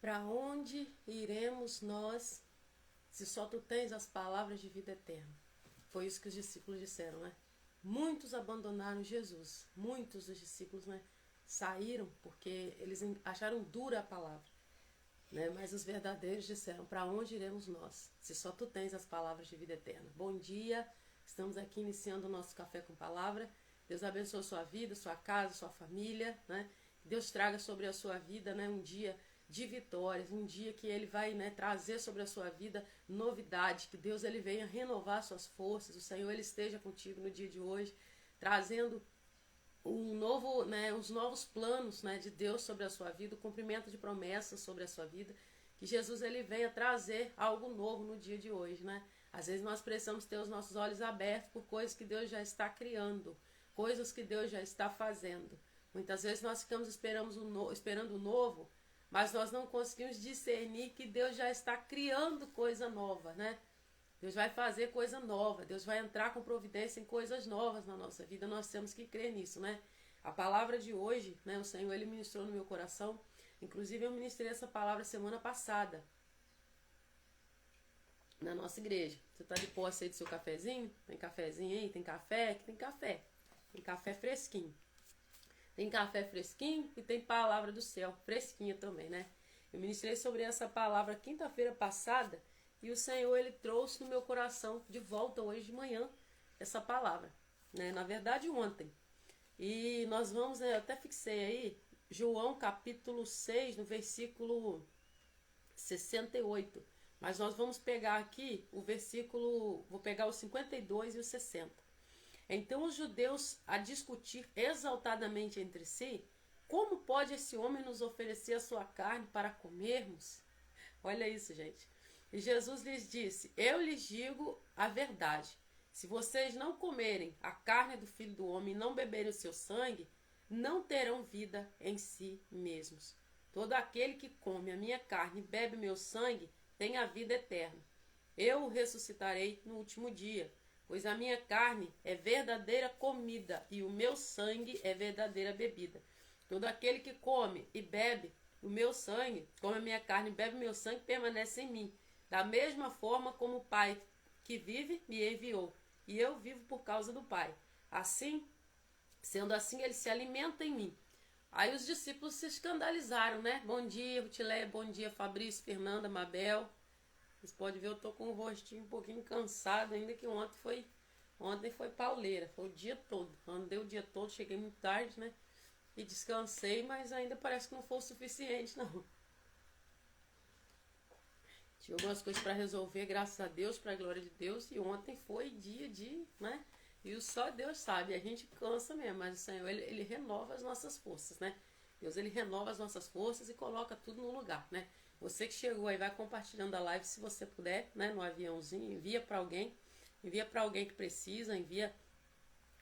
Para onde iremos nós, se só tu tens as palavras de vida eterna? Foi isso que os discípulos disseram, né? Muitos abandonaram Jesus. Muitos dos discípulos, né, saíram porque eles acharam dura a palavra, né? Mas os verdadeiros disseram: para onde iremos nós, se só tu tens as palavras de vida eterna? Bom dia, estamos aqui iniciando o nosso Café com Palavra. Deus abençoe a sua vida, sua casa, sua família, né? Deus traga sobre a sua vida, né, um dia de vitórias, um dia que Ele vai, né, trazer sobre a sua vida novidade, que Deus ele venha renovar suas forças, o Senhor ele esteja contigo no dia de hoje, trazendo os novos planos, né, de Deus sobre a sua vida, o cumprimento de promessas sobre a sua vida, que Jesus ele venha trazer algo novo no dia de hoje, né? Às vezes nós precisamos ter os nossos olhos abertos por coisas que Deus já está criando, coisas que Deus já está fazendo. Muitas vezes nós ficamos esperando o novo, mas nós não conseguimos discernir que Deus já está criando coisa nova, né? Deus vai fazer coisa nova, Deus vai entrar com providência em coisas novas na nossa vida, nós temos que crer nisso, né? A palavra de hoje, né, o Senhor ele ministrou no meu coração, inclusive eu ministrei essa palavra semana passada, na nossa igreja. Você está de posse aí do seu cafezinho? Tem cafezinho aí? Tem café? Aqui tem café. Tem café fresquinho. Tem café fresquinho e tem palavra do céu, fresquinha também, né? Eu ministrei sobre essa palavra quinta-feira passada e o Senhor, ele trouxe no meu coração de volta hoje de manhã essa palavra, né? Na verdade, ontem. E nós vamos, eu até fixei aí, João capítulo 6, no versículo 68. Mas nós vamos pegar aqui o versículo, vou pegar o 52 e o 60. Então os judeus a discutir exaltadamente entre si: como pode esse homem nos oferecer a sua carne para comermos? Olha isso, gente. E Jesus lhes disse: eu lhes digo a verdade. Se vocês não comerem a carne do Filho do Homem e não beberem o seu sangue, não terão vida em si mesmos. Todo aquele que come a minha carne e bebe o meu sangue tem a vida eterna. Eu o ressuscitarei no último dia. Pois a minha carne é verdadeira comida e o meu sangue é verdadeira bebida. Todo aquele que come e bebe o meu sangue, come a minha carne e bebe o meu sangue, permanece em mim. Da mesma forma como o Pai que vive me enviou, e eu vivo por causa do Pai. Assim, sendo assim, ele se alimenta em mim. Aí os discípulos se escandalizaram, né? Bom dia, Rutileia, bom dia, Fabrício, Fernanda, Mabel. Vocês podem ver, eu tô com o rostinho um pouquinho cansado, ainda que ontem foi pauleira, foi o dia todo. Andei o dia todo, cheguei muito tarde, né? E descansei, mas ainda parece que não foi o suficiente, não. Tinha algumas coisas para resolver, graças a Deus, para a glória de Deus. E ontem foi dia de, né? E só Deus sabe, a gente cansa mesmo, mas o Senhor, ele renova as nossas forças, né? Deus, ele renova as nossas forças e coloca tudo no lugar, né? Você que chegou aí, vai compartilhando a live se você puder, né? No aviãozinho, envia para alguém que precisa, envia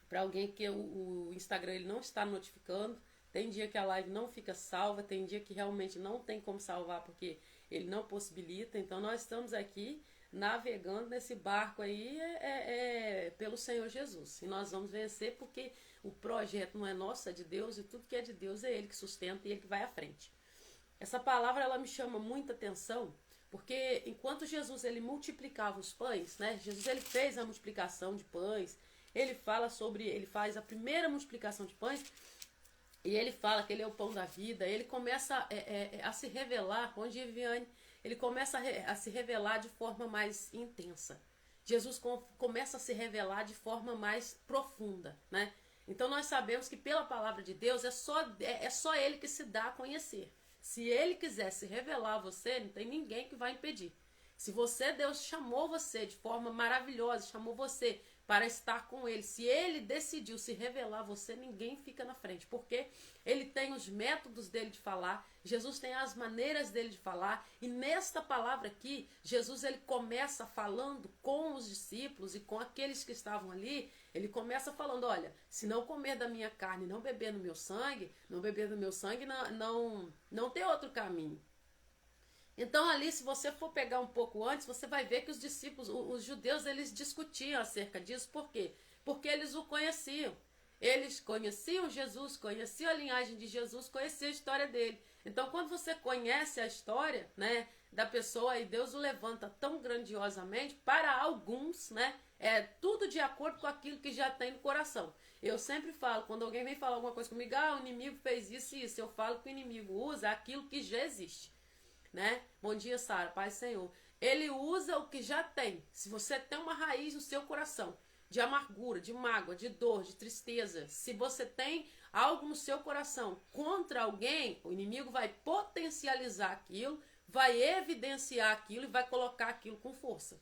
para alguém que o Instagram ele não está notificando. Tem dia que a live não fica salva, tem dia que realmente não tem como salvar porque ele não possibilita. Então nós estamos aqui navegando nesse barco aí pelo Senhor Jesus. E nós vamos vencer porque o projeto não é nosso, é de Deus, e tudo que é de Deus é Ele que sustenta e Ele que vai à frente. Essa palavra ela me chama muita atenção, porque enquanto Jesus ele multiplicava os pães, né? Jesus ele fez a multiplicação de pães, ele faz a primeira multiplicação de pães, e ele fala que ele é o pão da vida, ele começa a se revelar, bom dia, Viviane, ele começa a se revelar de forma mais intensa. Jesus começa a se revelar de forma mais profunda, né? Então nós sabemos que pela palavra de Deus é só ele que se dá a conhecer. Se ele quiser se revelar a você, não tem ninguém que vai impedir. Se Deus chamou você de forma maravilhosa, chamou você para estar com ele, se ele decidiu se revelar a você, ninguém fica na frente, porque ele tem os métodos dele de falar, Jesus tem as maneiras dele de falar, e nesta palavra aqui, Jesus ele começa falando com os discípulos e com aqueles que estavam ali, ele começa falando: olha, se não comer da minha carne, não beber do meu sangue, não tem outro caminho. Então ali, se você for pegar um pouco antes, você vai ver que os discípulos, os judeus, eles discutiam acerca disso. Por quê? Porque eles o conheciam. Eles conheciam Jesus, conheciam a linhagem de Jesus, conheciam a história dele. Então, quando você conhece a história, né, da pessoa e Deus o levanta tão grandiosamente, para alguns, né, é tudo de acordo com aquilo que já tem no coração. Eu sempre falo, quando alguém vem falar alguma coisa comigo, o inimigo fez isso e isso, eu falo que o inimigo usa aquilo que já existe, né? Bom dia, Sara, Pai Senhor. Ele usa o que já tem. Se você tem uma raiz no seu coração de amargura, de mágoa, de dor, de tristeza, se você tem algo no seu coração contra alguém, o inimigo vai potencializar aquilo, vai evidenciar aquilo e vai colocar aquilo com força.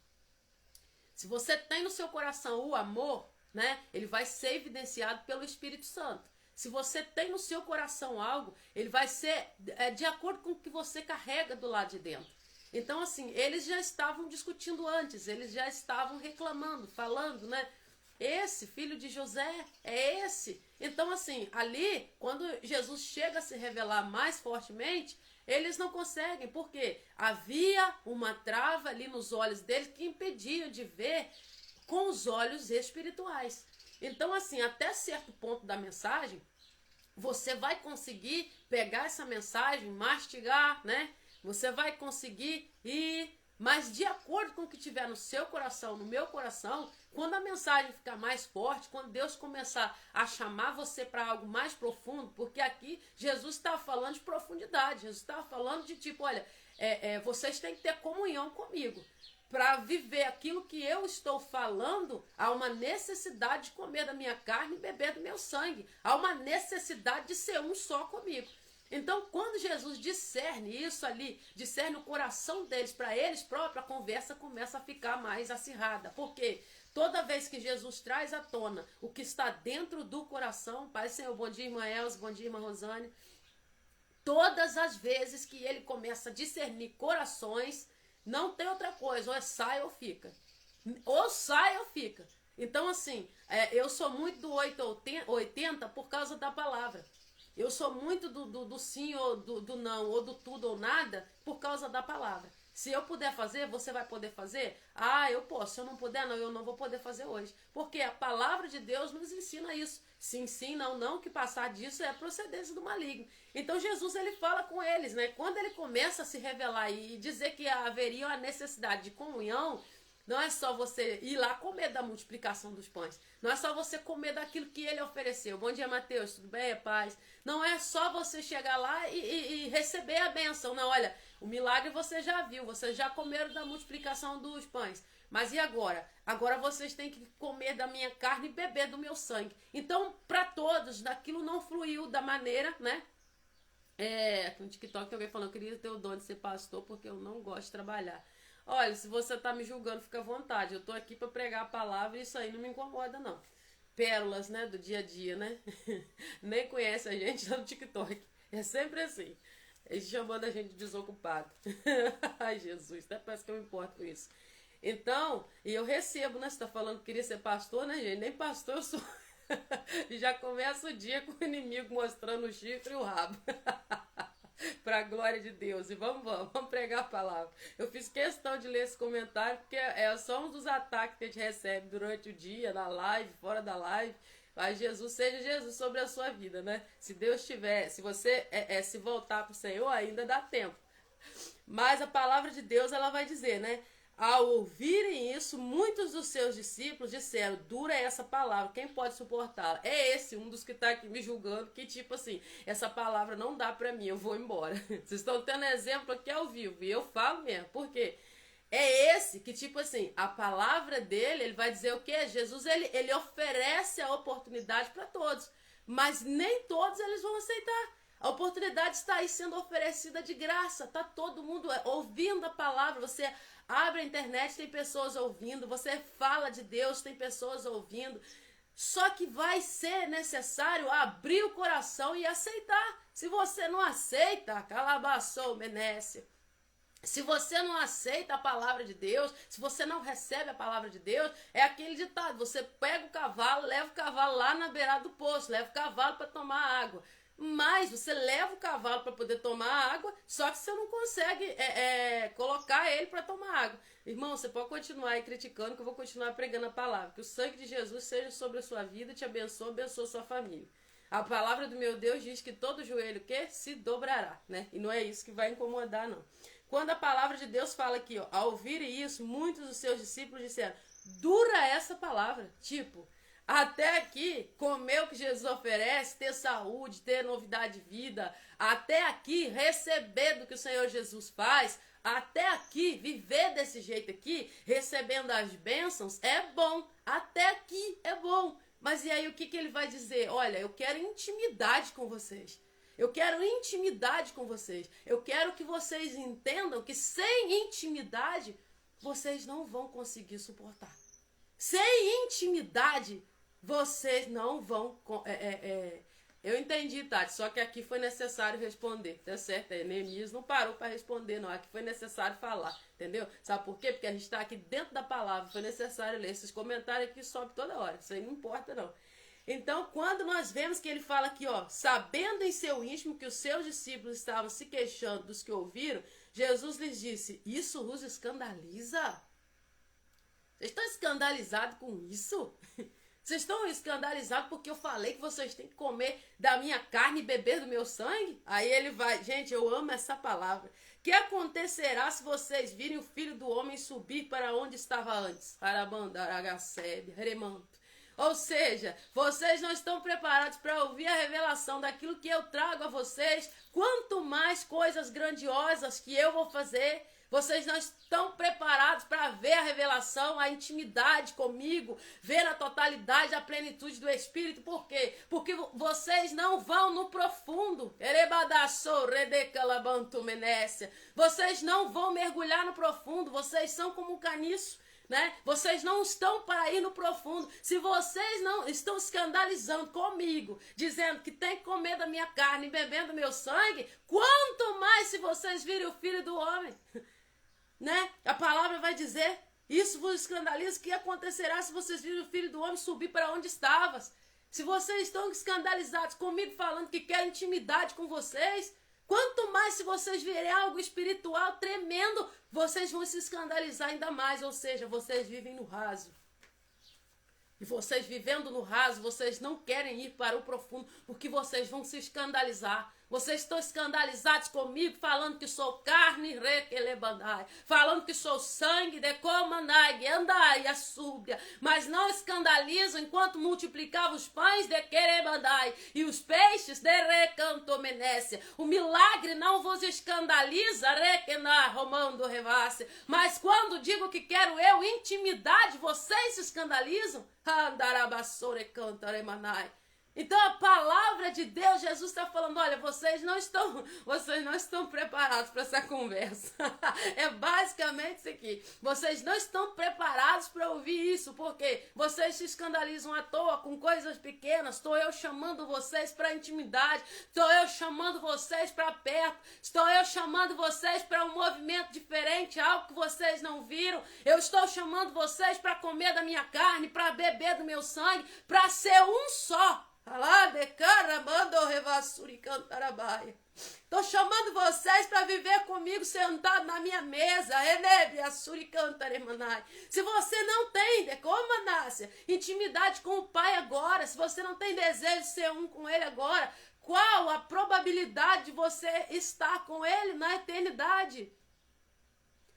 Se você tem no seu coração o amor, né, ele vai ser evidenciado pelo Espírito Santo. Se você tem no seu coração algo, ele vai ser de acordo com o que você carrega do lado de dentro. Então, assim, eles já estavam discutindo antes, eles já estavam reclamando, falando, né? Esse filho de José é esse. Então, assim, ali, quando Jesus chega a se revelar mais fortemente, eles não conseguem, porque havia uma trava ali nos olhos deles que impedia de ver com os olhos espirituais. Então, assim, até certo ponto da mensagem, você vai conseguir pegar essa mensagem, mastigar, né? Você vai conseguir ir, mas de acordo com o que tiver no seu coração, no meu coração, quando a mensagem ficar mais forte, quando Deus começar a chamar você para algo mais profundo, porque aqui Jesus está falando de profundidade, Jesus está falando de tipo, olha, vocês têm que ter comunhão comigo. Para viver aquilo que eu estou falando, há uma necessidade de comer da minha carne e beber do meu sangue. Há uma necessidade de ser um só comigo. Então, quando Jesus discerne isso ali, discerne o coração deles para eles próprios, a conversa começa a ficar mais acirrada. Por quê? Toda vez que Jesus traz à tona o que está dentro do coração, Pai Senhor, bom dia, irmã Elza, bom dia, irmã Rosane. Todas as vezes que ele começa a discernir corações, não tem outra coisa, ou sai ou fica. Ou sai ou fica. Então, assim, eu sou muito do 880 por causa da palavra. Eu sou muito do sim ou do não, ou do tudo ou nada, por causa da palavra. Se eu puder fazer, você vai poder fazer? Eu posso. Se eu não puder, não, eu não vou poder fazer hoje. Porque a palavra de Deus nos ensina isso. Sim, sim, não, não, que passar disso é procedência do maligno. Então Jesus, ele fala com eles, né? Quando ele começa a se revelar e dizer que haveria a necessidade de comunhão, não é só você ir lá comer da multiplicação dos pães. Não é só você comer daquilo que ele ofereceu. Bom dia, Mateus. Tudo bem? Paz? Não é só você chegar lá e receber a bênção. Não, olha, o milagre você já viu. Vocês já comeram da multiplicação dos pães. Mas e agora? Agora vocês têm que comer da minha carne e beber do meu sangue. Então, para todos, daquilo não fluiu da maneira, né? No TikTok tem alguém falando, eu queria ter o dom de ser pastor porque eu não gosto de trabalhar. Olha, se você tá me julgando, fica à vontade. Eu tô aqui para pregar a palavra e isso aí não me incomoda, não. Pérolas, né, do dia a dia, né? Nem conhece a gente no TikTok. É sempre assim. Eles chamando a gente de desocupado. Ai, Jesus, até parece que eu me importo com isso. Então, e eu recebo, né? Você tá falando que queria ser pastor, né, gente? Nem pastor eu sou. E já começa o dia com o inimigo mostrando o chifre e o rabo. Para a glória de Deus. E vamos pregar a palavra. Eu fiz questão de ler esse comentário, porque é só um dos ataques que a gente recebe durante o dia, na live, fora da live. Mas Jesus seja Jesus sobre a sua vida, né? Se Deus tiver, se você se voltar para o Senhor, ainda dá tempo. Mas a palavra de Deus, ela vai dizer, né? Ao ouvirem isso, muitos dos seus discípulos disseram, dura é essa palavra, quem pode suportá-la? É esse, um dos que está aqui me julgando, que tipo assim, essa palavra não dá para mim, eu vou embora. Vocês estão tendo exemplo aqui ao vivo, e eu falo mesmo, por quê? É esse que tipo assim, a palavra dele, ele vai dizer o quê? Jesus, ele oferece a oportunidade para todos, mas nem todos eles vão aceitar. A oportunidade está aí sendo oferecida de graça, tá todo mundo ouvindo a palavra, você abre a internet, tem pessoas ouvindo, você fala de Deus, tem pessoas ouvindo, só que vai ser necessário abrir o coração e aceitar. Se você não aceita, calabaçou, Menécia. Se você não aceita a palavra de Deus, se você não recebe a palavra de Deus, é aquele ditado, você pega o cavalo, leva o cavalo lá na beirada do poço, leva o cavalo para tomar água. Mas você leva o cavalo para poder tomar água, só que você não consegue colocar ele para tomar água. Irmão, você pode continuar aí criticando, que eu vou continuar pregando a palavra. Que o sangue de Jesus seja sobre a sua vida, te abençoe, abençoe a sua família. A palavra do meu Deus diz que todo joelho que se dobrará, né? E não é isso que vai incomodar, não. Quando a palavra de Deus fala aqui, ó, ao ouvirem isso, muitos dos seus discípulos disseram, dura essa palavra. Tipo, até aqui, comer o que Jesus oferece, ter saúde, ter novidade de vida, até aqui, receber do que o Senhor Jesus faz, até aqui, viver desse jeito aqui, recebendo as bênçãos, é bom. Até aqui é bom. Mas e aí o que ele vai dizer? Olha, eu quero intimidade com vocês. Eu quero intimidade com vocês. Eu quero que vocês entendam que sem intimidade, vocês não vão conseguir suportar. Sem intimidade, vocês não vão... Eu entendi, Tati, só que aqui foi necessário responder, tá certo? Neemias não parou para responder, não. Aqui foi necessário falar, entendeu? Sabe por quê? Porque a gente está aqui dentro da palavra, foi necessário ler. Esses comentários aqui sobem toda hora, isso aí não importa, não. Então, quando nós vemos que ele fala aqui, ó, sabendo em seu íntimo que os seus discípulos estavam se queixando dos que ouviram, Jesus lhes disse, isso os escandaliza? Vocês estão escandalizados com isso? Vocês estão escandalizados porque eu falei que vocês têm que comer da minha carne e beber do meu sangue? Aí ele vai, gente, eu amo essa palavra. Que acontecerá se vocês virem o Filho do Homem subir para onde estava antes? Ou seja, vocês não estão preparados para ouvir a revelação daquilo que eu trago a vocês. Quanto mais coisas grandiosas que eu vou fazer, vocês não estão preparados para ver a revelação, a intimidade comigo, ver a totalidade, a plenitude do Espírito. Por quê? Porque vocês não vão no profundo. Vocês não vão mergulhar no profundo. Vocês são como um caniço, né? Vocês não estão para ir no profundo. Se vocês não estão escandalizando comigo, dizendo que tem que comer da minha carne e beber do meu sangue, quanto mais se vocês virem o Filho do Homem, né? A palavra vai dizer, isso vos escandaliza, que acontecerá se vocês virem o Filho do Homem subir para onde estavas. Se vocês estão escandalizados comigo falando que quero intimidade com vocês, quanto mais se vocês virem algo espiritual tremendo, vocês vão se escandalizar ainda mais. Ou seja, vocês vivem no raso. E vocês vivendo no raso, vocês não querem ir para o profundo, porque vocês vão se escandalizar. Vocês estão escandalizados comigo, falando que sou carne, falando que sou sangue, andai, a súbia, mas não escandalizam enquanto multiplicava os pães de querebandai e os peixes de recantomenécia. O milagre não vos escandaliza, romando revasse, mas quando digo que quero eu intimidade, vocês se escandalizam. Andarabassore cantaremanai. Então a palavra de Deus, Jesus está falando, olha, vocês não estão preparados para essa conversa. É basicamente isso aqui. Vocês não estão preparados para ouvir isso, porque vocês se escandalizam à toa com coisas pequenas. Estou eu chamando vocês para intimidade, estou eu chamando vocês para perto, estou eu chamando vocês para um movimento diferente, algo que vocês não viram. Eu estou chamando vocês para comer da minha carne, para beber do meu sangue, para ser um só. Estou chamando vocês para viver comigo sentado na minha mesa. Se você não tem intimidade com o Pai agora, se você não tem desejo de ser um com Ele agora, qual a probabilidade de você estar com Ele na eternidade?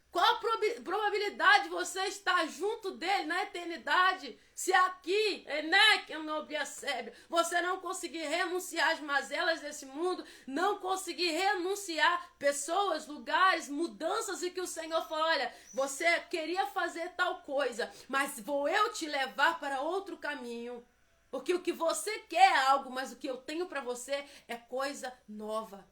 Qual a probabilidade de você estar junto dele na eternidade? Se aqui, você não conseguir renunciar às mazelas desse mundo, não conseguir renunciar pessoas, lugares, mudanças, e que o Senhor fala, olha, você queria fazer tal coisa, mas vou eu te levar para outro caminho. Porque o que você quer é algo, mas o que eu tenho para você é coisa nova.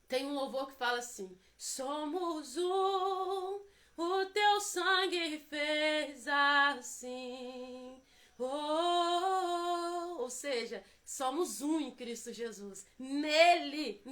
Tem um louvor que fala assim, somos um, o teu sangue fez assim. Ou seja, somos um em Cristo Jesus. Nele,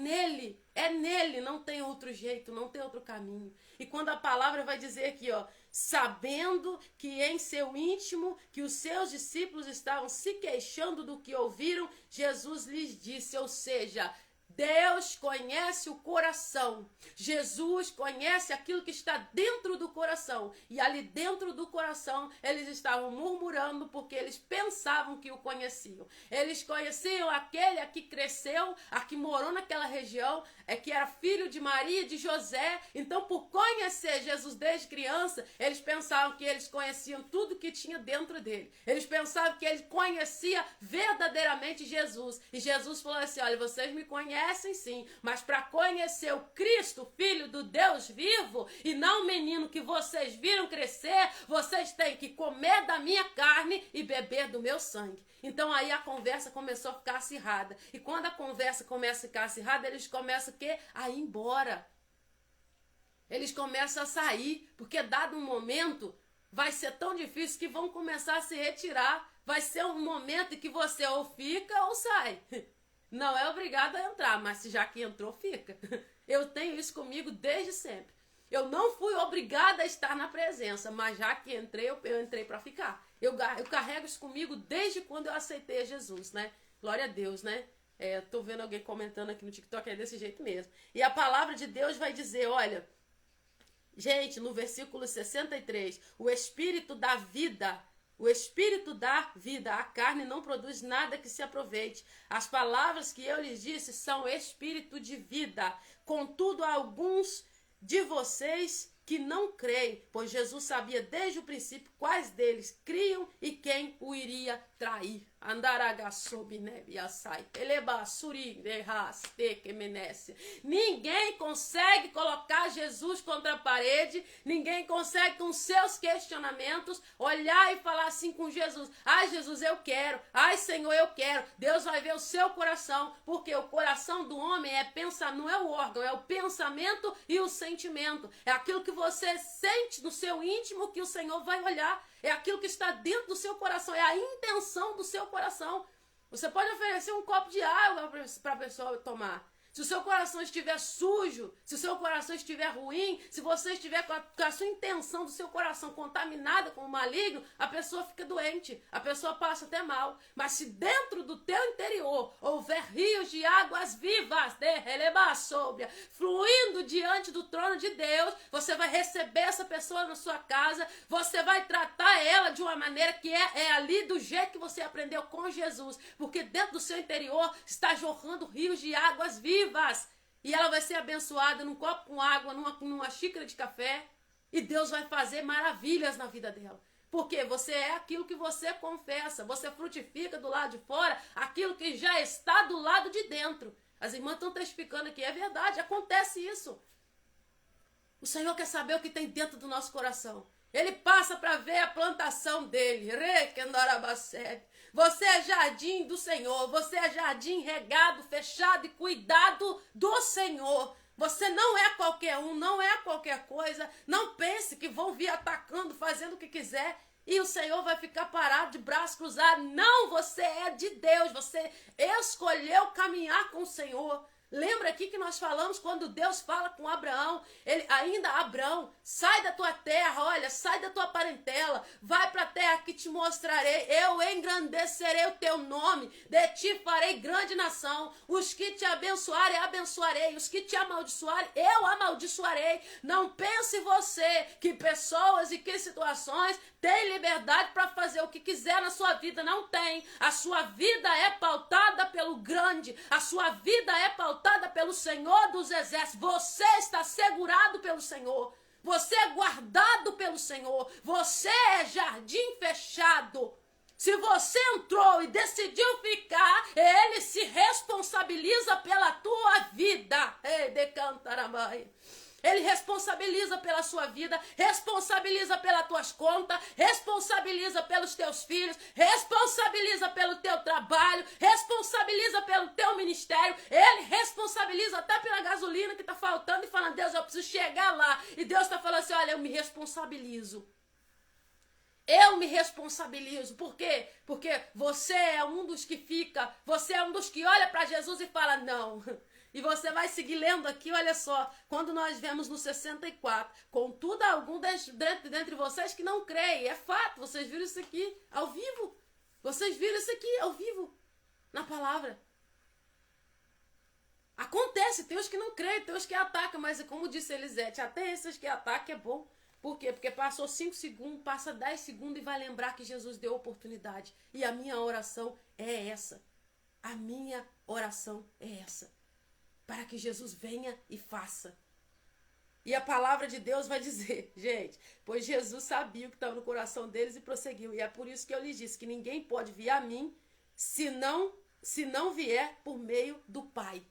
não tem outro jeito, não tem outro caminho. E quando a palavra vai dizer aqui, ó, sabendo que em seu íntimo, que os seus discípulos estavam se queixando do que ouviram, Jesus lhes disse, ou seja, Deus conhece o coração. Jesus conhece aquilo que está dentro do coração. E ali dentro do coração, eles estavam murmurando porque eles pensavam que o conheciam. Eles conheciam aquele que cresceu, a que morou naquela região, que era filho de Maria e de José. Então, por conhecer Jesus desde criança, eles pensavam que eles conheciam tudo que tinha dentro dele. Eles pensavam que ele conhecia verdadeiramente Jesus. E Jesus falou assim, olha, vocês me conhecem sim, mas para conhecer o Cristo, Filho do Deus vivo, e não o menino que vocês viram crescer, vocês têm que comer da minha carne e beber do meu sangue. Então aí a conversa começou a ficar acirrada. E quando a conversa começa a ficar acirrada, eles começam o quê? A ir embora. Eles começam a sair, porque dado um momento, vai ser tão difícil que vão começar a se retirar. Vai ser um momento em que você ou fica ou sai. Não é obrigado a entrar, mas se já que entrou, fica. Eu tenho isso comigo desde sempre. Eu não fui obrigada a estar na presença, mas já que entrei, eu entrei para ficar. Eu carrego isso comigo desde quando eu aceitei Jesus, né? Glória a Deus, né? Tô vendo alguém comentando aqui no TikTok, é desse jeito mesmo. E a palavra de Deus vai dizer, olha, gente, no versículo 63, o Espírito da vida... O Espírito dá vida, a carne não produz nada que se aproveite. As palavras que eu lhes disse são espírito de vida. Contudo, há alguns de vocês que não creem, pois Jesus sabia desde o princípio quais deles criam e quem o iria trair. Ninguém consegue colocar Jesus contra a parede, ninguém consegue com seus questionamentos olhar e falar assim com Jesus, ai Jesus eu quero, ai Senhor eu quero. Deus vai ver o seu coração, porque o coração do homem é pensar, não é o órgão, é o pensamento e o sentimento, é aquilo que você sente no seu íntimo que o Senhor vai olhar. É aquilo que está dentro do seu coração, é a intenção do seu coração. Você pode oferecer um copo de água para a pessoa tomar. Se o seu coração estiver sujo, se o seu coração estiver ruim, se você estiver com a sua intenção do seu coração contaminada com o maligno, a pessoa fica doente, a pessoa passa até mal. Mas se dentro do teu interior houver rios de águas vivas, fluindo diante do trono de Deus, você vai receber essa pessoa na sua casa, você vai tratar ela de uma maneira que é ali do jeito que você aprendeu com Jesus, porque dentro do seu interior está jorrando rios de águas vivas. E ela vai ser abençoada num copo com água, numa xícara de café. E Deus vai fazer maravilhas na vida dela. Porque você é aquilo que você confessa. Você frutifica do lado de fora aquilo que já está do lado de dentro. As irmãs estão testificando aqui. É verdade, acontece isso. O Senhor quer saber o que tem dentro do nosso coração. Ele passa para ver a plantação dele. Você é jardim do Senhor. Você é jardim regado, fechado e cuidado do Senhor. Você não é qualquer um, não é qualquer coisa. Não pense que vão vir atacando, fazendo o que quiser. E o Senhor vai ficar parado de braços cruzados. Não, você é de Deus. Você escolheu caminhar com o Senhor. Lembra aqui que nós falamos quando Deus fala com Abraão, Abraão, sai da tua terra, olha, sai da tua parentela, vai para a terra que te mostrarei, eu engrandecerei o teu nome, de ti farei grande nação, os que te abençoarem, abençoarei, os que te amaldiçoarem, eu amaldiçoarei. Não pense você que pessoas e que situações têm liberdade para fazer o que quiser na sua vida, não tem. A sua vida é pautada pelo grande, a sua vida é pautada pelo Senhor dos Exércitos. Você está segurado pelo Senhor. Você é guardado pelo Senhor. Você é jardim fechado. Se você entrou e decidiu ficar, Ele se responsabiliza pela tua vida. Ei, decantaramai. Ele responsabiliza pela sua vida, responsabiliza pelas tuas contas, responsabiliza pelos teus filhos, responsabiliza pelo teu trabalho, responsabiliza pelo teu ministério. Ele responsabiliza até pela gasolina que está faltando e falando, Deus, eu preciso chegar lá. E Deus está falando assim, olha, eu me responsabilizo. Eu me responsabilizo. Por quê? Porque você é um dos que fica, você é um dos que olha para Jesus e fala, não. E você vai seguir lendo aqui, olha só, quando nós vemos no 64, contudo algum dentre vocês que não creem, é fato, vocês viram isso aqui ao vivo, vocês viram isso aqui ao vivo, na palavra. Acontece, tem os que não creem, tem os que atacam, mas como disse Elisete, até esses que atacam é bom. Por quê? Porque passou 5 segundos, passa 10 segundos e vai lembrar que Jesus deu oportunidade. E a minha oração é essa. A minha oração é essa. Para que Jesus venha e faça. E a palavra de Deus vai dizer, gente, pois Jesus sabia o que estava no coração deles e prosseguiu. E é por isso que eu lhes disse que ninguém pode vir a mim se não vier por meio do Pai.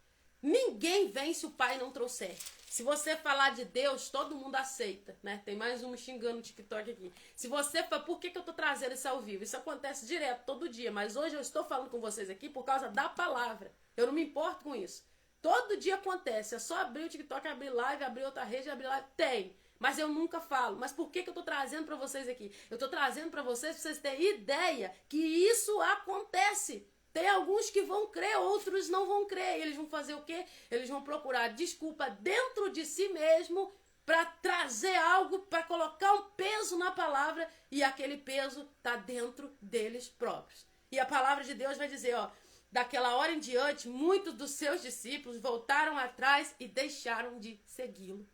Ninguém vem se o Pai não trouxer. Se você falar de Deus, todo mundo aceita, né? Tem mais um me xingando no TikTok aqui. Se você fala, por que eu tô trazendo isso ao vivo? Isso acontece direto, todo dia. Mas hoje eu estou falando com vocês aqui por causa da palavra. Eu não me importo com isso. Todo dia acontece. É só abrir o TikTok, abrir live, abrir outra rede, abrir live. Tem. Mas eu nunca falo. Mas por que eu tô trazendo para vocês aqui? Eu tô trazendo para vocês terem ideia que isso acontece. Tem alguns que vão crer, outros não vão crer. E eles vão fazer o quê? Eles vão procurar desculpa dentro de si mesmo para trazer algo, para colocar um peso na palavra, e aquele peso está dentro deles próprios. E a palavra de Deus vai dizer, ó, daquela hora em diante, muitos dos seus discípulos voltaram atrás e deixaram de segui-lo.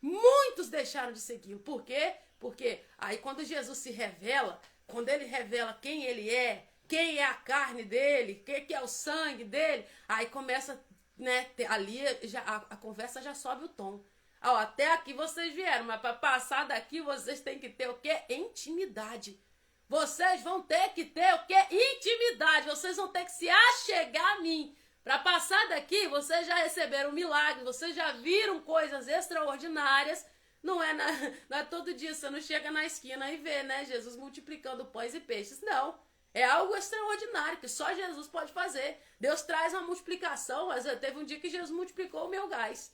Muitos deixaram de segui-lo. Por quê? Porque aí quando Jesus se revela, quando ele revela quem ele é, quem é a carne dele, quem que é o sangue dele, aí começa, né, ali já, a conversa já sobe o tom. Ó, até aqui vocês vieram, mas para passar daqui vocês têm que ter o quê? Intimidade. Vocês vão ter que ter o quê? Intimidade. Vocês vão ter que se achegar a mim. Para passar daqui, vocês já receberam milagres, vocês já viram coisas extraordinárias. Não é todo dia, você não chega na esquina e vê, né, Jesus multiplicando pães e peixes. Não. É algo extraordinário, que só Jesus pode fazer. Deus traz uma multiplicação, mas teve um dia que Jesus multiplicou o meu gás.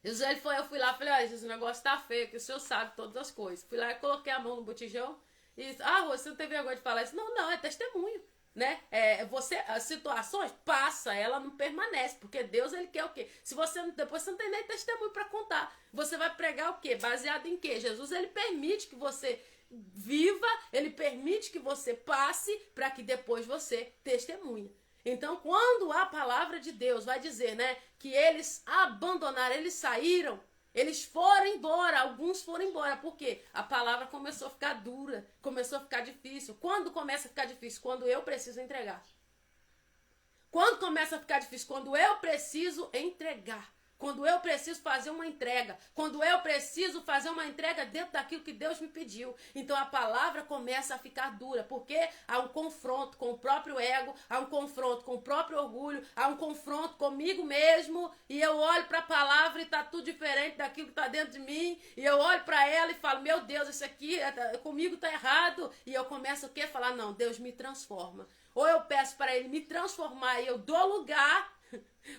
Jesus, eu fui lá e falei, Jesus, o negócio tá feio, que o Senhor sabe todas as coisas. Fui lá e coloquei a mão no botijão e disse, você não tem vergonha de falar isso? Não, é testemunho, né? As situações, passa, ela não permanece, porque Deus, ele quer o quê? Se você, depois você não tem nem testemunho para contar. Você vai pregar o quê? Baseado em quê? Jesus, ele permite que você viva, ele permite que você passe para que depois você testemunhe. Então, quando a palavra de Deus vai dizer, né, que eles abandonaram, eles saíram, eles foram embora, alguns foram embora. Por quê? A palavra começou a ficar dura, começou a ficar difícil. Quando começa a ficar difícil? Quando eu preciso entregar. Quando começa a ficar difícil? Quando eu preciso entregar. Quando eu preciso fazer uma entrega, quando eu preciso fazer uma entrega dentro daquilo que Deus me pediu. Então a palavra começa a ficar dura, porque há um confronto com o próprio ego, há um confronto com o próprio orgulho, há um confronto comigo mesmo, e eu olho para a palavra e está tudo diferente daquilo que está dentro de mim, e eu olho para ela e falo, meu Deus, isso aqui comigo está errado, e eu começo o quê? Falar, não, Deus me transforma. Ou eu peço para ele me transformar e eu dou lugar.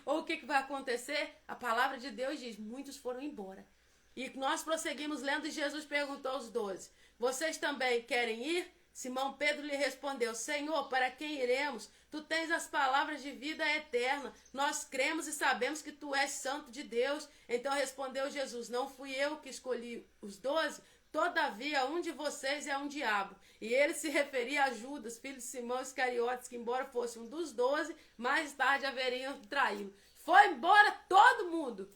Ou o que vai acontecer? A palavra de Deus diz, muitos foram embora. E nós prosseguimos lendo e Jesus perguntou aos 12, vocês também querem ir? Simão Pedro lhe respondeu, Senhor, para quem iremos? Tu tens as palavras de vida eterna. Nós cremos e sabemos que tu és santo de Deus. Então respondeu Jesus, não fui eu que escolhi os 12? Todavia, um de vocês é um diabo. E ele se referia a Judas, filho de Simão Iscariotes, que embora fosse um dos 12, mais tarde haveriam traído. Foi embora todo mundo.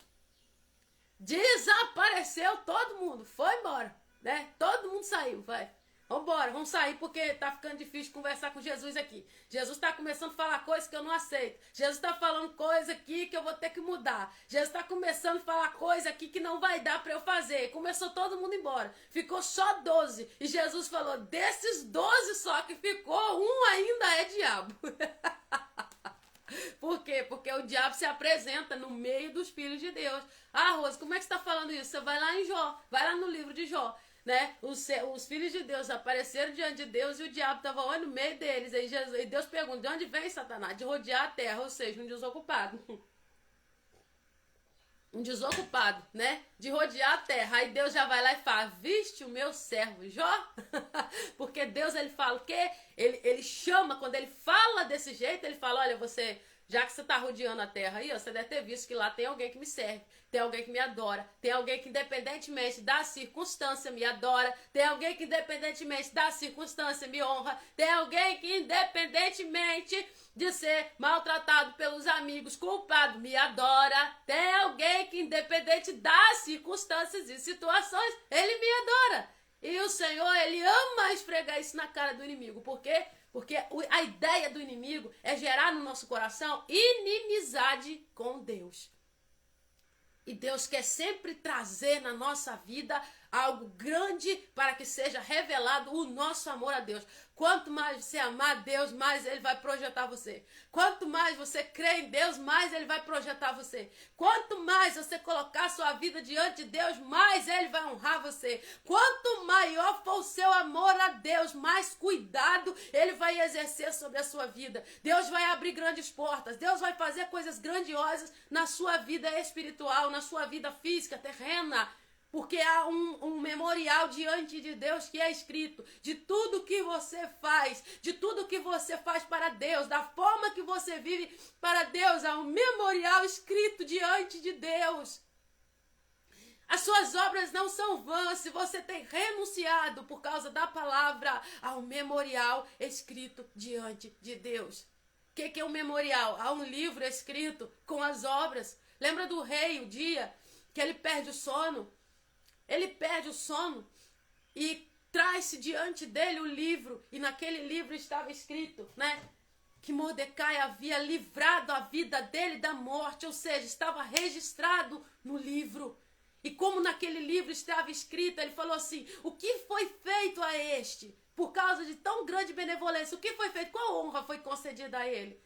Desapareceu todo mundo. Foi embora, né? Todo mundo saiu, vai. Vambora, vamos sair porque tá ficando difícil conversar com Jesus aqui. Jesus tá começando a falar coisas que eu não aceito. Jesus tá falando coisa aqui que eu vou ter que mudar. Jesus tá começando a falar coisa aqui que não vai dar para eu fazer. Começou todo mundo embora. Ficou só 12. E Jesus falou, desses 12 só que ficou, um ainda é diabo. Por quê? Porque o diabo se apresenta no meio dos filhos de Deus. Rosa, como é que você tá falando isso? Você vai lá em Jó, vai lá no livro de Jó. Né? Os filhos de Deus apareceram diante de Deus e o diabo estava no meio deles. E Deus pergunta, de onde vem Satanás? De rodear a terra, ou seja, um desocupado. Um desocupado, né? De rodear a terra. Aí Deus já vai lá e fala, viste o meu servo Jó? Porque Deus, ele fala o quê? Ele chama, quando ele fala desse jeito, ele fala, olha, você Já que você está rodeando a terra aí, ó, você deve ter visto que lá tem alguém que me serve, tem alguém que me adora, tem alguém que independentemente da circunstância me adora, tem alguém que independentemente da circunstância me honra, tem alguém que independentemente de ser maltratado pelos amigos, culpado, me adora, tem alguém que independente das circunstâncias e situações, ele me adora. E o Senhor, ele ama esfregar isso na cara do inimigo. Por quê? Porque a ideia do inimigo é gerar no nosso coração inimizade com Deus. E Deus quer sempre trazer na nossa vida algo grande para que seja revelado o nosso amor a Deus. Quanto mais você amar Deus, mais Ele vai projetar você. Quanto mais você crê em Deus, mais Ele vai projetar você. Quanto mais você colocar sua vida diante de Deus, mais Ele vai honrar você. Quanto maior for o seu amor a Deus, mais cuidado Ele vai exercer sobre a sua vida. Deus vai abrir grandes portas. Deus vai fazer coisas grandiosas na sua vida espiritual, na sua vida física, terrena. Porque há um memorial diante de Deus que é escrito de tudo que você faz, de tudo que você faz para Deus, da forma que você vive para Deus. Há um memorial escrito diante de Deus. As suas obras não são vãs se você tem renunciado por causa da palavra. Há um memorial escrito diante de Deus. O que é um memorial? Há um livro escrito com as obras. Lembra do rei, o dia que ele perde o sono? Ele perde o sono e traz-se diante dele o livro. E naquele livro estava escrito, né? Que Mordecai havia livrado a vida dele da morte. Ou seja, estava registrado no livro. E como naquele livro estava escrito, ele falou assim, o que foi feito a este? Por causa de tão grande benevolência, o que foi feito? Qual honra foi concedida a ele?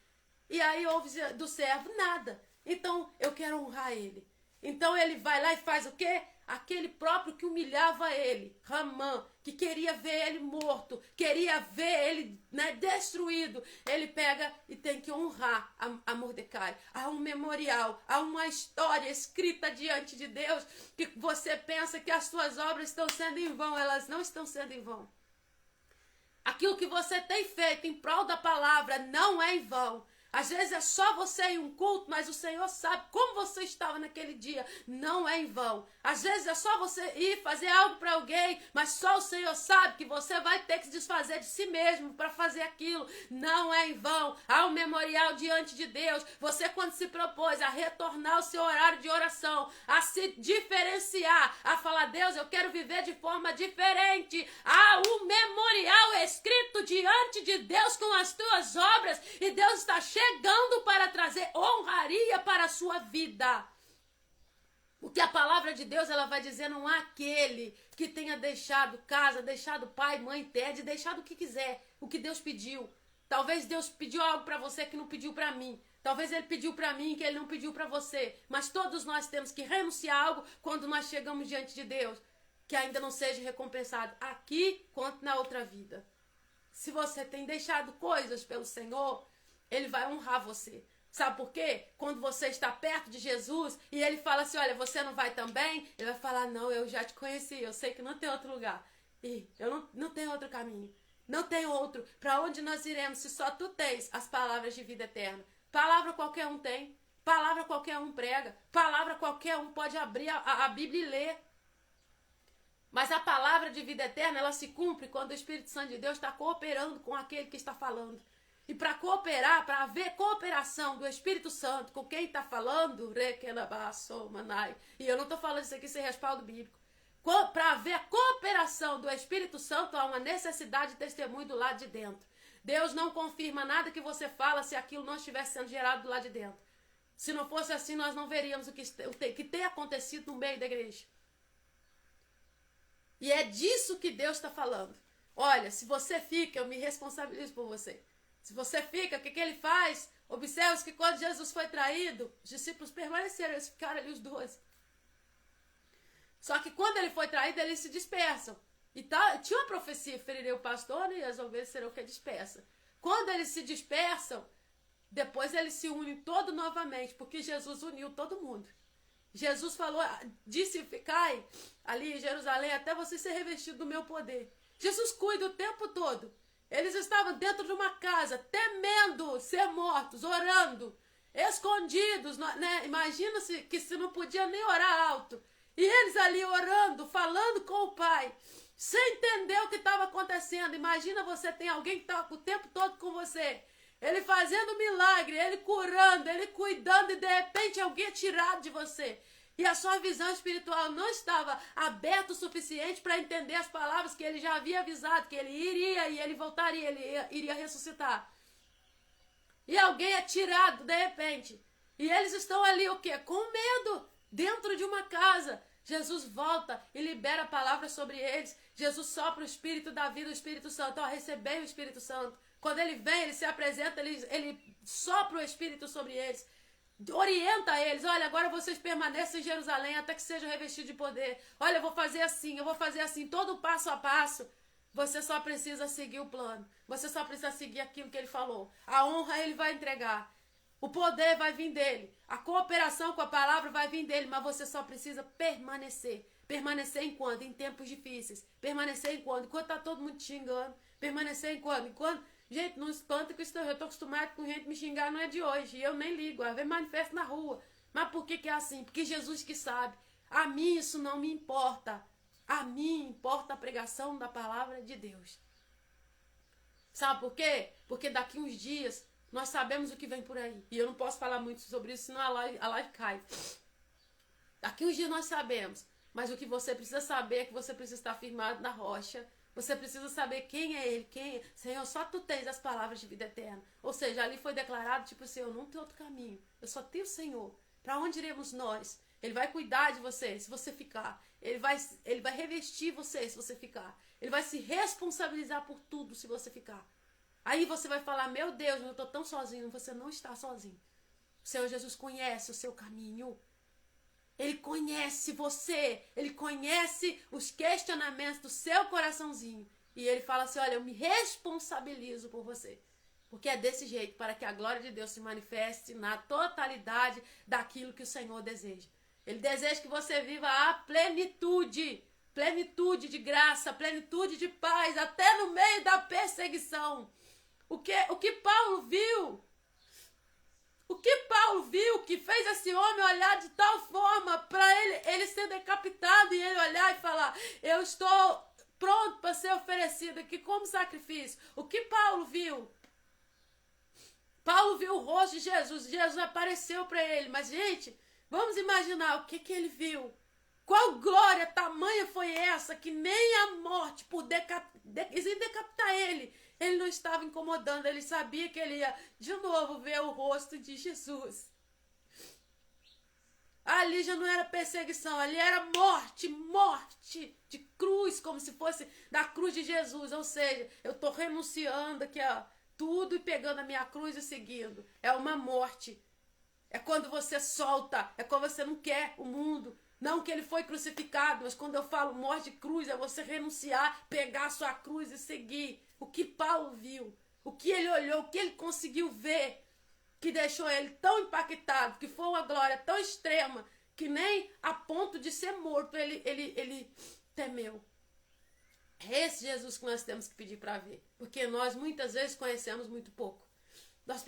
E aí houve do servo, nada. Então eu quero honrar ele. Então ele vai lá e faz o quê? Aquele próprio que humilhava ele, Ramã, que queria ver ele morto, queria ver ele, né, destruído. Ele pega e tem que honrar a Mordecai. Há um memorial, há uma história escrita diante de Deus que você pensa que as suas obras estão sendo em vão. Elas não estão sendo em vão. Aquilo que você tem feito em prol da palavra não é em vão. Às vezes é só você ir um culto, mas o Senhor sabe como você estava naquele dia. Não é em vão. Às vezes é só você ir fazer algo para alguém, mas só o Senhor sabe que você vai ter que se desfazer de si mesmo para fazer aquilo. Não é em vão. Há um memorial diante de Deus. Você, quando se propôs a retornar ao seu horário de oração, a se diferenciar, a falar, Deus, eu quero viver de forma diferente. Há um memorial escrito diante de Deus com as tuas obras e Deus está chegando para trazer honraria para a sua vida. Porque a palavra de Deus, ela vai dizer, não há aquele que tenha deixado casa, deixado pai, mãe, terra, deixado o que quiser, o que Deus pediu. Talvez Deus pediu algo para você que não pediu para mim. Talvez Ele pediu para mim que Ele não pediu para você. Mas todos nós temos que renunciar a algo quando nós chegamos diante de Deus, que ainda não seja recompensado aqui quanto na outra vida. Se você tem deixado coisas pelo Senhor, Ele vai honrar você. Sabe por quê? Quando você está perto de Jesus e Ele fala assim, olha, você não vai também? Ele vai falar, não, eu já te conheci, eu sei que não tem outro lugar. E eu não tenho outro caminho. Não tem outro. Para onde nós iremos se só tu tens as palavras de vida eterna? Palavra qualquer um tem. Palavra qualquer um prega. Palavra qualquer um pode abrir a Bíblia e ler. Mas a palavra de vida eterna, ela se cumpre quando o Espírito Santo de Deus está cooperando com aquele que está falando. E para cooperar, para haver cooperação do Espírito Santo com quem está falando, e eu não estou falando isso aqui sem respaldo bíblico, para haver a cooperação do Espírito Santo, há uma necessidade de testemunho do lado de dentro. Deus não confirma nada que você fala se aquilo não estivesse sendo gerado do lado de dentro. Se não fosse assim, nós não veríamos o que tem acontecido no meio da igreja. E é disso que Deus está falando. Olha, se você fica, eu me responsabilizo por você. Se você fica, o que ele faz? Observe que quando Jesus foi traído, os discípulos permaneceram, eles ficaram ali os 12. Só que quando ele foi traído, eles se dispersam. E tinha uma profecia, ferirei o pastor e as ovelhas serão o que dispersa. Quando eles se dispersam, depois eles se unem todo novamente, porque Jesus uniu todo mundo. Jesus falou, disse, ficai ali em Jerusalém até você ser revestido do meu poder. Jesus cuida o tempo todo. Eles estavam dentro de uma casa, temendo ser mortos, orando. escondidos, né? Imagina-se que se não podia nem orar alto. E eles ali orando, falando com o Pai, sem entender o que estava acontecendo. Imagina você tem alguém que está o tempo todo com você, ele fazendo milagre, ele curando, ele cuidando, e de repente alguém é tirado de você. E a sua visão espiritual não estava aberta o suficiente para entender as palavras que ele já havia avisado, que ele iria e ele voltaria, ele iria ressuscitar. E alguém é tirado de repente. E eles estão ali o quê? Com medo, dentro de uma casa. Jesus volta e libera a palavra sobre eles. Jesus sopra o Espírito da vida, o Espírito Santo. Ó, recebei o Espírito Santo. Quando ele vem, ele se apresenta, ele sopra o Espírito sobre eles. Orienta eles, olha, agora vocês permanecem em Jerusalém até que sejam revestidos de poder. Olha, eu vou fazer assim, todo passo a passo. Você só precisa seguir o plano. Você só precisa seguir aquilo que ele falou. A honra ele vai entregar. O poder vai vir dele. A cooperação com a palavra vai vir dele. Mas você só precisa permanecer. Permanecer enquanto? Em tempos difíceis. Permanecer enquanto? Enquanto está todo mundo te xingando. Permanecer enquanto? Gente, não espanta que eu estou acostumado com gente me xingar, não é de hoje. E eu nem ligo. Às vezes manifesto na rua. Mas por que é assim? Porque Jesus que sabe. A mim isso não me importa. A mim importa a pregação da palavra de Deus. Sabe por quê? Porque daqui uns dias nós sabemos o que vem por aí. E eu não posso falar muito sobre isso, senão a live cai. Daqui uns dias nós sabemos. Mas o que você precisa saber é que você precisa estar firmado na rocha. Você precisa saber quem é Ele, Senhor, só Tu tens as palavras de vida eterna. Ou seja, ali foi declarado, tipo assim, eu não tenho outro caminho. Eu só tenho o Senhor. Para onde iremos nós? Ele vai cuidar de você se você ficar. Ele vai revestir você se você ficar. Ele vai se responsabilizar por tudo se você ficar. Aí você vai falar, meu Deus, eu estou tão sozinho. Você não está sozinho. O Senhor Jesus conhece o seu caminho. Ele conhece você. Ele conhece os questionamentos do seu coraçãozinho. E ele fala assim, olha, eu me responsabilizo por você. Porque é desse jeito, para que a glória de Deus se manifeste na totalidade daquilo que o Senhor deseja. Ele deseja que você viva a plenitude. Plenitude de graça, plenitude de paz, até no meio da perseguição. O que Paulo viu? O que Paulo viu que fez esse homem olhar de tal forma para ele ser decapitado e ele olhar e falar, eu estou pronto para ser oferecido aqui como sacrifício. O que Paulo viu? Paulo viu o rosto de Jesus. Jesus apareceu para ele. Mas, gente, vamos imaginar o que ele viu. Qual glória tamanha foi essa que nem a morte por decapitar ele não estava incomodando. Ele sabia que ele ia de novo ver o rosto de Jesus. Ali já não era perseguição, ali era morte de cruz, como se fosse da cruz de Jesus. Ou seja, eu estou renunciando aqui a tudo e pegando a minha cruz e seguindo. É uma morte. É quando você solta, é quando você não quer o mundo. Não que ele foi crucificado, mas quando eu falo morte de cruz, é você renunciar, pegar a sua cruz e seguir. O que Paulo viu, o que ele olhou, o que ele conseguiu ver, que deixou ele tão impactado, que foi uma glória tão extrema, que nem a ponto de ser morto ele temeu. É esse Jesus que nós temos que pedir para ver, porque nós muitas vezes conhecemos muito pouco. Nós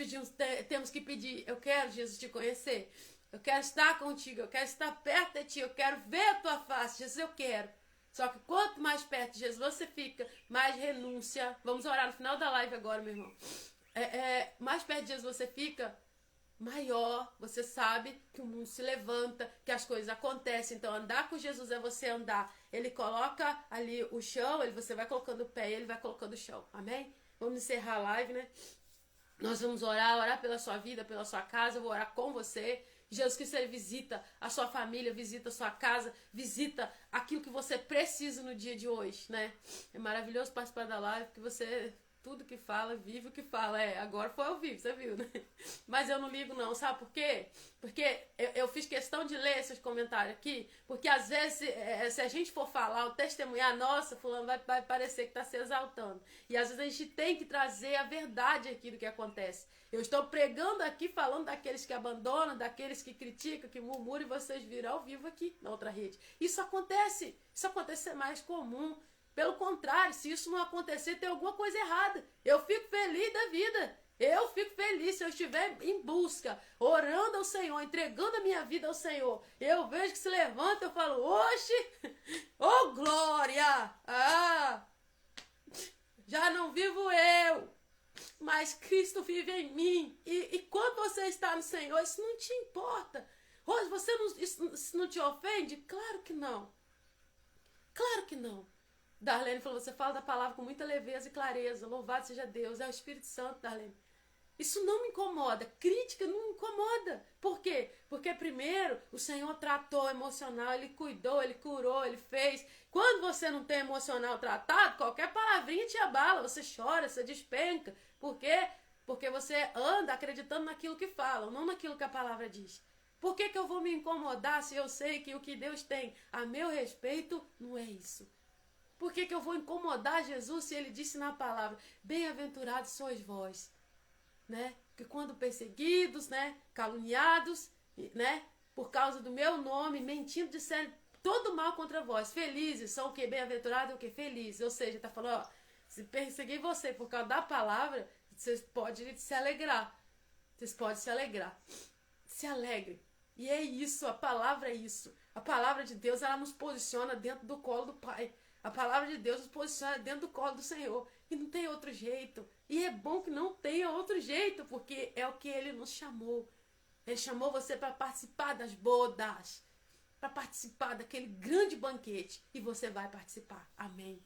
temos que pedir, eu quero, Jesus, te conhecer. Eu quero estar contigo, eu quero estar perto de ti, eu quero ver a tua face, Jesus, eu quero. Só que quanto mais perto de Jesus você fica, mais renúncia. Vamos orar no final da live agora, meu irmão. Mais perto de Jesus você fica, maior você sabe que o mundo se levanta, que as coisas acontecem. Então andar com Jesus é você andar. Ele coloca ali o chão, você vai colocando o pé e ele vai colocando o chão. Amém? Vamos encerrar a live, né? Nós vamos orar pela sua vida, pela sua casa. Eu vou orar com você. Jesus Cristo, ele visita a sua família, visita a sua casa, visita aquilo que você precisa no dia de hoje, né? É maravilhoso participar da live, porque você, tudo que fala, vive o que fala. Agora foi ao vivo, você viu, né? Mas eu não ligo não, sabe por quê? Porque eu fiz questão de ler esses comentários aqui, porque às vezes, se a gente for falar, o testemunhar, nossa, fulano vai parecer que está se exaltando. E às vezes a gente tem que trazer a verdade aqui do que acontece. Eu estou pregando aqui, falando daqueles que abandonam, daqueles que criticam, que murmuram, e vocês viram ao vivo aqui na outra rede. Isso acontece é mais comum. Pelo contrário, se isso não acontecer, tem alguma coisa errada. Eu fico feliz da vida. Eu fico feliz se eu estiver em busca, orando ao Senhor, entregando a minha vida ao Senhor. Eu vejo que se levanta, eu falo, oxe, ô glória! Ah, já não vivo eu, mas Cristo vive em mim. E quando você está no Senhor, isso não te importa. Rose, isso não te ofende? Claro que não. Claro que não. Darlene falou, você fala da palavra com muita leveza e clareza. Louvado seja Deus. É o Espírito Santo, Darlene. Isso não me incomoda. Crítica não me incomoda. Por quê? Porque primeiro o Senhor tratou emocional, Ele cuidou, Ele curou, Ele fez. Quando você não tem emocional tratado, qualquer palavrinha te abala, você chora, você despenca. Por quê? Porque você anda acreditando naquilo que fala, não naquilo que a palavra diz. Por que eu vou me incomodar se eu sei que o que Deus tem a meu respeito não é isso? Por que eu vou incomodar Jesus se Ele disse na palavra, bem-aventurados sois vós, né? Que quando perseguidos, né? Caluniados, né? Por causa do meu nome, mentindo, disseram todo mal contra vós. Felizes são o que? Bem-aventurados é o que? Felizes. Ou seja, está falando, ó, se perseguir você por causa da palavra, vocês podem se alegrar. Vocês podem se alegrar. Se alegre. E é isso, a palavra é isso. A palavra de Deus, ela nos posiciona dentro do colo do Pai. A palavra de Deus nos posiciona dentro do colo do Senhor. E não tem outro jeito. E é bom que não tenha outro jeito, porque é o que Ele nos chamou. Ele chamou você para participar das bodas. Para participar daquele grande banquete. E você vai participar. Amém.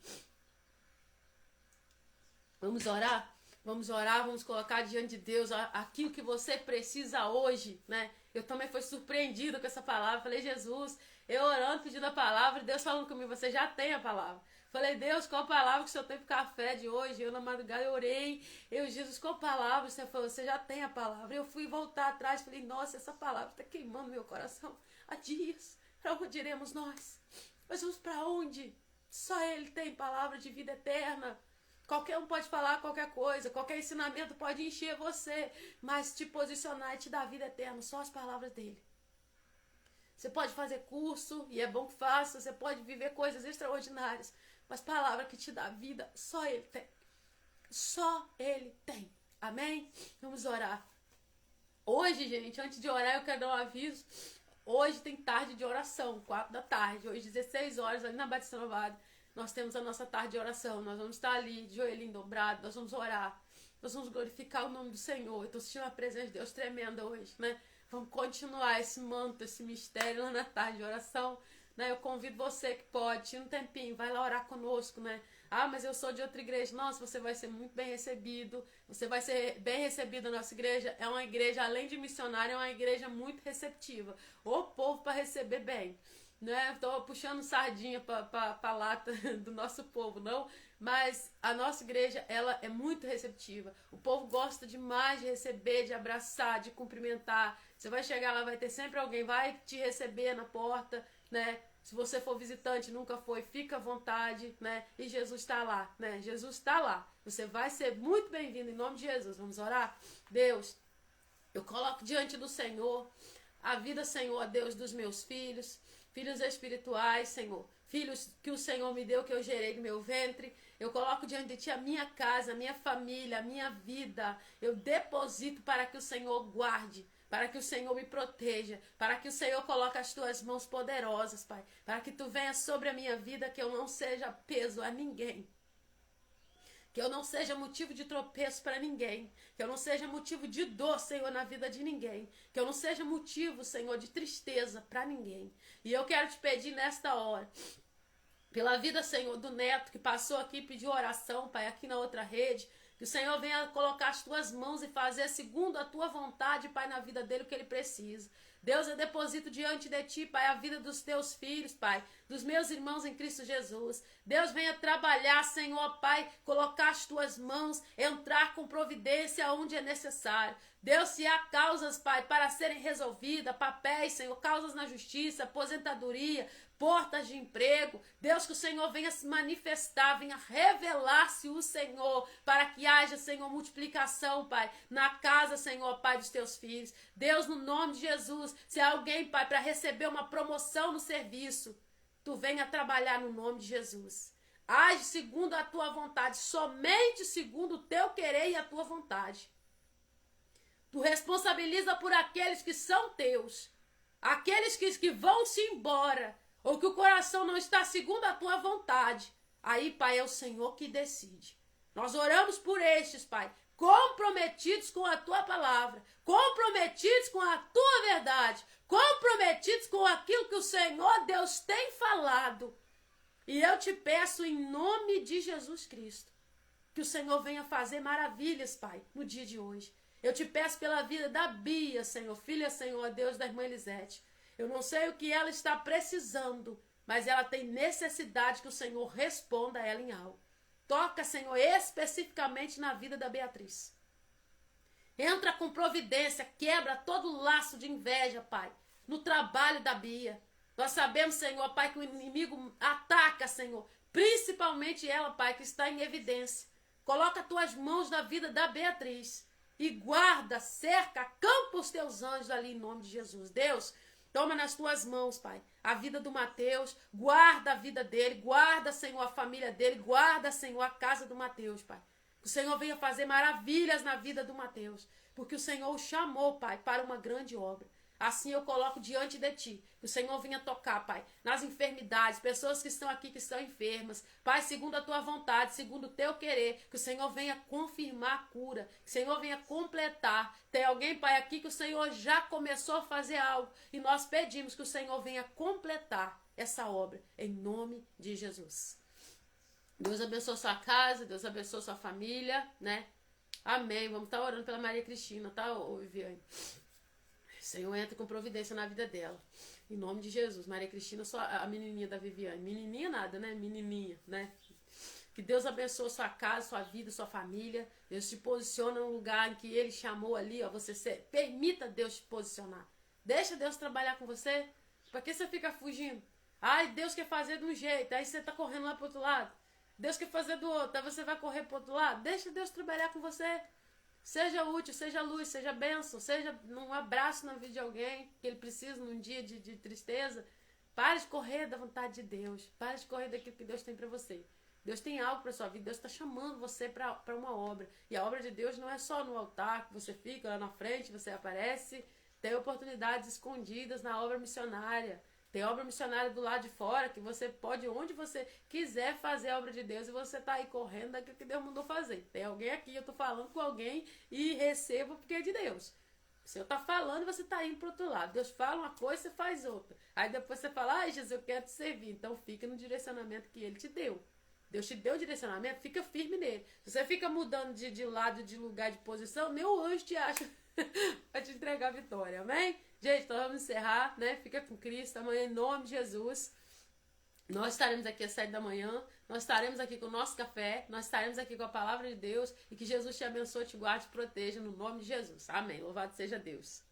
Vamos orar? Vamos orar, vamos colocar diante de Deus aquilo que você precisa hoje, né? Eu também fui surpreendida com essa palavra. Falei, Jesus, eu orando, pedindo a palavra, Deus falando comigo, você já tem a palavra. Falei, Deus, qual a palavra que o Senhor tem pro café de hoje? Eu na madrugada eu orei. Jesus, qual a palavra? Você falou, você já tem a palavra. Eu fui voltar atrás, falei, nossa, essa palavra está queimando meu coração há dias. Para onde iremos nós? Nós vamos para onde? Só Ele tem palavra de vida eterna. Qualquer um pode falar qualquer coisa, qualquer ensinamento pode encher você, mas te posicionar e te dar vida eterna, só as palavras dele. Você pode fazer curso, e é bom que faça, você pode viver coisas extraordinárias, mas palavra que te dá vida, só ele tem. Só ele tem. Amém? Vamos orar. Hoje, gente, antes de orar, eu quero dar um aviso. Hoje tem tarde de oração, 4 da tarde, hoje 16 horas, ali na Batista Novada. Nós temos a nossa tarde de oração, nós vamos estar ali, de joelhinho dobrado, nós vamos orar, nós vamos glorificar o nome do Senhor. Eu estou sentindo a presença de Deus tremenda hoje, né? Vamos continuar esse manto, esse mistério lá na tarde de oração, né? Eu convido você que pode, tira um tempinho, vai lá orar conosco, né? Ah, mas eu sou de outra igreja. Nossa, você vai ser muito bem recebido, você vai ser bem recebido na nossa igreja. É uma igreja, além de missionária, é uma igreja muito receptiva. O povo para receber bem. Né? Estou puxando sardinha para a lata do nosso povo, não, mas a nossa igreja, ela é muito receptiva. O povo gosta demais de receber, de abraçar, de cumprimentar. Você vai chegar lá, vai ter sempre alguém, vai te receber na porta, né? Se você for visitante, nunca foi, fica à vontade, né? E Jesus está lá, né? Jesus está lá. Você vai ser muito bem-vindo em nome de Jesus. Vamos orar? Deus, eu coloco diante do Senhor a vida, Senhor, Deus, dos meus filhos. Filhos espirituais, Senhor. Filhos que o Senhor me deu, que eu gerei do meu ventre. Eu coloco diante de Ti a minha casa, a minha família, a minha vida. Eu deposito para que o Senhor guarde, para que o Senhor me proteja, para que o Senhor coloque as Tuas mãos poderosas, Pai. Para que Tu venha sobre a minha vida, que eu não seja peso a ninguém. Que eu não seja motivo de tropeço para ninguém. Que eu não seja motivo de dor, Senhor, na vida de ninguém. Que eu não seja motivo, Senhor, de tristeza para ninguém. E eu quero te pedir nesta hora, pela vida, Senhor, do Neto, que passou aqui e pediu oração, Pai, aqui na outra rede. Que o Senhor venha colocar as Tuas mãos e fazer segundo a Tua vontade, Pai, na vida dele o que ele precisa. Deus, eu deposito diante de Ti, Pai, a vida dos Teus filhos, Pai, dos meus irmãos em Cristo Jesus. Deus, venha trabalhar, Senhor, Pai, colocar as Tuas mãos, entrar com providência onde é necessário. Deus, se há causas, Pai, para serem resolvidas, papéis, Senhor, causas na justiça, aposentadoria, portas de emprego, Deus, que o Senhor venha se manifestar, venha revelar-se o Senhor, para que haja, Senhor, multiplicação, Pai, na casa, Senhor, Pai, dos Teus filhos. Deus, no nome de Jesus, se há alguém, Pai, para receber uma promoção no serviço, Tu venha trabalhar no nome de Jesus. Age segundo a Tua vontade, somente segundo o Teu querer e a Tua vontade. Tu responsabiliza por aqueles que são teus. Aqueles que vão-se embora, ou que o coração não está segundo a tua vontade. Aí, Pai, é o Senhor que decide. Nós oramos por estes, Pai, comprometidos com a tua palavra, comprometidos com a tua verdade, comprometidos com aquilo que o Senhor Deus tem falado. E eu te peço em nome de Jesus Cristo, que o Senhor venha fazer maravilhas, Pai, no dia de hoje. Eu te peço pela vida da Bia, Senhor, filha, Senhor, Deus da irmã Elisete. Eu não sei o que ela está precisando, mas ela tem necessidade que o Senhor responda a ela em algo. Toca, Senhor, especificamente na vida da Beatriz. Entra com providência, quebra todo laço de inveja, Pai, no trabalho da Bia. Nós sabemos, Senhor, Pai, que o inimigo ataca, Senhor, principalmente ela, Pai, que está em evidência. Coloca as tuas mãos na vida da Beatriz e guarda, cerca, acampa os teus anjos ali em nome de Jesus. Deus, toma nas tuas mãos, Pai, a vida do Mateus, guarda a vida dele, guarda, Senhor, a família dele, guarda, Senhor, a casa do Mateus, Pai. Que o Senhor venha fazer maravilhas na vida do Mateus, porque o Senhor o chamou, Pai, para uma grande obra. Assim eu coloco diante de ti, que o Senhor venha tocar, Pai, nas enfermidades, pessoas que estão aqui, que estão enfermas. Pai, segundo a tua vontade, segundo o teu querer, que o Senhor venha confirmar a cura, que o Senhor venha completar. Tem alguém, Pai, aqui que o Senhor já começou a fazer algo e nós pedimos que o Senhor venha completar essa obra, em nome de Jesus. Deus abençoe sua casa, Deus abençoe sua família, né? Amém. Vamos estar orando pela Maria Cristina, tá, Viviane? Senhor, entra com providência na vida dela. Em nome de Jesus. Maria Cristina, só a menininha da Viviane. Menininha nada, né? Menininha, né? Que Deus abençoe sua casa, sua vida, sua família. Deus te posiciona no lugar em que Ele chamou ali, ó. Permita Deus te posicionar. Deixa Deus trabalhar com você. Pra que você fica fugindo? Ai, Deus quer fazer de um jeito. Aí você tá correndo lá pro outro lado. Deus quer fazer do outro. Aí você vai correr pro outro lado. Deixa Deus trabalhar com você. Seja útil, seja luz, seja bênção, seja um abraço na vida de alguém que ele precisa num dia de tristeza. Pare de correr da vontade de Deus. Pare de correr daquilo que Deus tem para você. Deus tem algo para sua vida. Deus está chamando você para uma obra. E a obra de Deus não é só no altar que você fica lá na frente, você aparece. Tem oportunidades escondidas na obra missionária. Tem obra missionária do lado de fora, que você pode, onde você quiser, fazer a obra de Deus, e você está aí correndo daquilo que Deus mandou fazer. Tem alguém aqui, eu estou falando com alguém e recebo porque é de Deus. O Senhor está falando e você está indo para o outro lado. Deus fala uma coisa, você faz outra. Aí depois você fala, ai Jesus, eu quero te servir. Então fica no direcionamento que Ele te deu. Deus te deu o direcionamento, fica firme nele. Se você fica mudando de lado, de lugar, de posição, nem o anjo te acha para te entregar a vitória, amém? Gente, então vamos encerrar, né? Fica com Cristo amanhã em nome de Jesus. Nós estaremos aqui às 7 da manhã, nós estaremos aqui com o nosso café, nós estaremos aqui com a palavra de Deus e que Jesus te abençoe, te guarde e te proteja no nome de Jesus. Amém. Louvado seja Deus.